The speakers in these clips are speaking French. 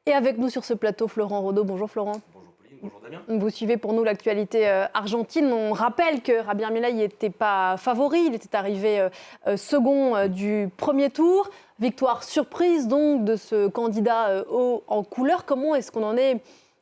Et avec nous sur ce plateau, Florent Rodeau. Bonjour Florent. Bonjour Pauline, bonjour Damien. Vous suivez pour nous l'actualité argentine. On rappelle que Javier Milei n'était pas favori. Il était arrivé second du premier tour. Victoire surprise donc de ce candidat haut en couleur. Comment est-ce qu'on en est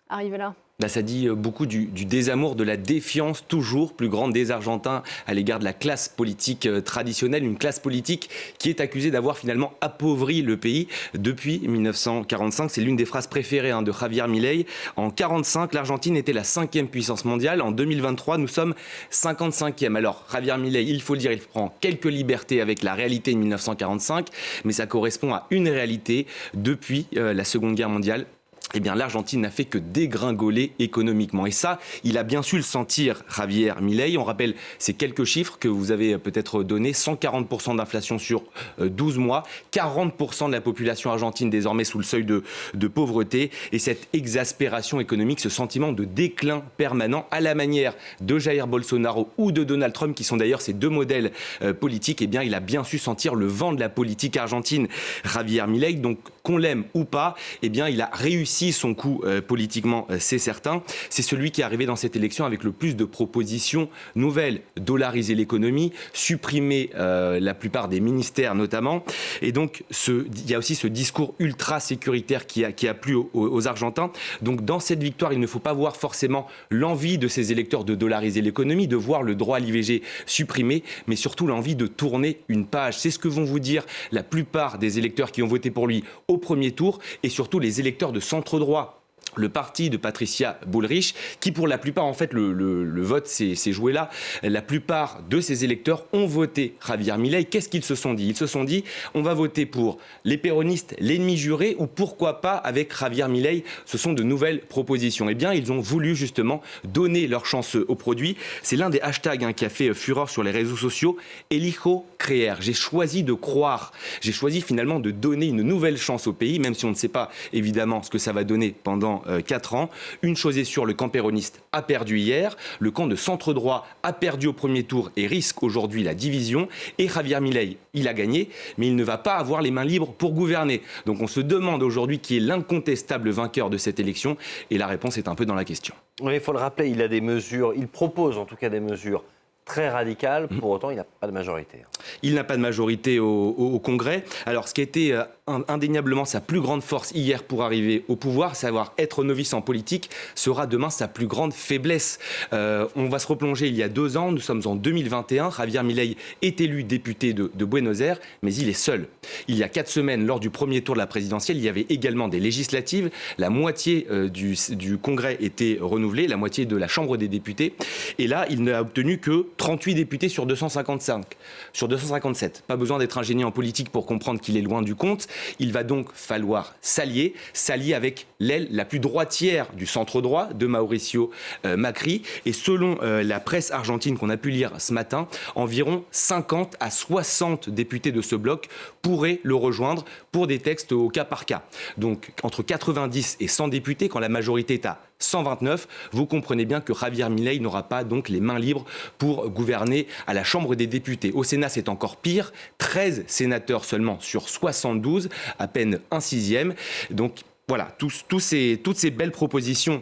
arrivé là ? Ça dit beaucoup du désamour, de la défiance toujours plus grande des Argentins à l'égard de la classe politique traditionnelle, une classe politique qui est accusée d'avoir finalement appauvri le pays depuis 1945. C'est l'une des phrases préférées de Javier Milei. En 1945, l'Argentine était la 5e puissance mondiale. En 2023, nous sommes 55e. Alors Javier Milei, il faut le dire, il prend quelques libertés avec la réalité de 1945, mais ça correspond à une réalité depuis la Seconde Guerre mondiale. Eh bien, l'Argentine n'a fait que dégringoler économiquement. Et ça, il a bien su le sentir, Javier Milei. On rappelle ces quelques chiffres que vous avez peut-être donnés. 140% d'inflation sur 12 mois. 40% de la population argentine désormais sous le seuil de pauvreté. Et cette exaspération économique, ce sentiment de déclin permanent à la manière de Jair Bolsonaro ou de Donald Trump, qui sont d'ailleurs ces deux modèles politiques, eh bien, il a bien su sentir le vent de la politique argentine, Javier Milei. Donc, qu'on l'aime ou pas, eh bien, il a réussi son coup politiquement, c'est certain. C'est celui qui est arrivé dans cette élection avec le plus de propositions nouvelles. Dollariser l'économie, supprimer la plupart des ministères notamment. Et donc, il y a aussi ce discours ultra sécuritaire qui a plu aux Argentins. Donc, dans cette victoire, il ne faut pas voir forcément l'envie de ces électeurs de dollariser l'économie, de voir le droit à l'IVG supprimé, mais surtout l'envie de tourner une page. C'est ce que vont vous dire la plupart des électeurs qui ont voté pour lui au premier tour et surtout les électeurs de centre-droit. Le parti de Patricia Bullrich, qui pour la plupart, en fait, le vote s'est joué là. La plupart de ces électeurs ont voté Javier Milei. Qu'est-ce qu'ils se sont dit ? Ils se sont dit, on va voter pour les péronistes, l'ennemi juré, ou pourquoi pas avec Javier Milei. Ce sont de nouvelles propositions. Eh bien, ils ont voulu justement donner leur chance au produit. C'est l'un des hashtags qui a fait fureur sur les réseaux sociaux. Elijo creer. J'ai choisi de croire. J'ai choisi finalement de donner une nouvelle chance au pays, même si on ne sait pas évidemment ce que ça va donner pendant 4 ans. Une chose est sûre, le camp péroniste a perdu hier, le camp de centre-droit a perdu au premier tour et risque aujourd'hui la division, et Javier Milei, il a gagné, mais il ne va pas avoir les mains libres pour gouverner. Donc on se demande aujourd'hui qui est l'incontestable vainqueur de cette élection, et la réponse est un peu dans la question. Oui, il faut le rappeler, il a des mesures, il propose en tout cas des mesures très radical, pour autant il n'a pas de majorité. Il n'a pas de majorité au Congrès. Alors ce qui a été indéniablement sa plus grande force hier pour arriver au pouvoir, savoir être novice en politique, sera demain sa plus grande faiblesse. On va se replonger il y a 2 ans, nous sommes en 2021, Javier Milei est élu député de Buenos Aires, mais il est seul. Il y a 4 semaines, lors du premier tour de la présidentielle, il y avait également des législatives, la moitié du Congrès était renouvelée, la moitié de la Chambre des députés, et là il n'a obtenu que 38 députés sur 257. Pas besoin d'être ingénieur en politique pour comprendre qu'il est loin du compte. Il va donc falloir s'allier avec l'aile la plus droitière du centre-droit de Mauricio Macri. Et selon la presse argentine qu'on a pu lire ce matin, environ 50 à 60 députés de ce bloc pourraient le rejoindre pour des textes au cas par cas. Donc entre 90 et 100 députés, quand la majorité est à 129, vous comprenez bien que Javier Milei n'aura pas donc les mains libres pour gouverner à la Chambre des députés. Au Sénat, c'est encore pire, 13 sénateurs seulement sur 72, à peine un sixième. Donc voilà, toutes ces belles propositions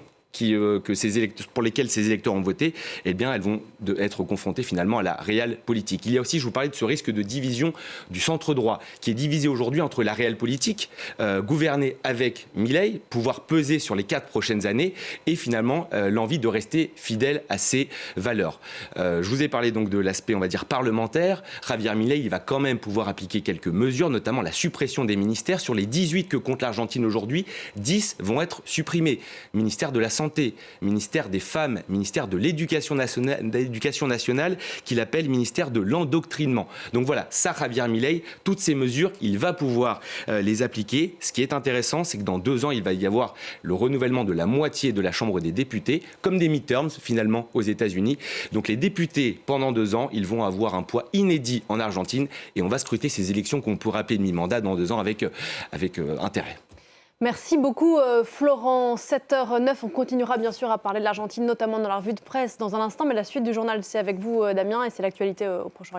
pour lesquelles ces électeurs ont voté, eh bien, elles vont être confrontées finalement à la réelle politique. Il y a aussi, je vous parlais de ce risque de division du centre-droit, qui est divisé aujourd'hui entre la réelle politique, gouverner avec Milei, pouvoir peser sur les 4 prochaines années, et finalement l'envie de rester fidèle à ses valeurs. Je vous ai parlé donc de l'aspect, on va dire, parlementaire. Javier Milei, il va quand même pouvoir appliquer quelques mesures, notamment la suppression des ministères. Sur les 18 que compte l'Argentine aujourd'hui, 10 vont être supprimés. Ministère de la Santé, ministère des Femmes, ministère de l'Éducation nationale, qu'il appelle ministère de l'endoctrinement. Donc voilà, ça, Javier Milei, toutes ces mesures, il va pouvoir les appliquer. Ce qui est intéressant, c'est que dans 2 ans, il va y avoir le renouvellement de la moitié de la Chambre des députés, comme des midterms finalement aux États-Unis. Donc les députés, pendant 2 ans, ils vont avoir un poids inédit en Argentine, et on va scruter ces élections qu'on pourrait appeler demi-mandat dans 2 ans avec intérêt. Merci beaucoup Florent. 7h09, on continuera bien sûr à parler de l'Argentine, notamment dans la revue de presse dans un instant, mais la suite du journal, c'est avec vous Damien, et c'est l'actualité au Proche-Orient.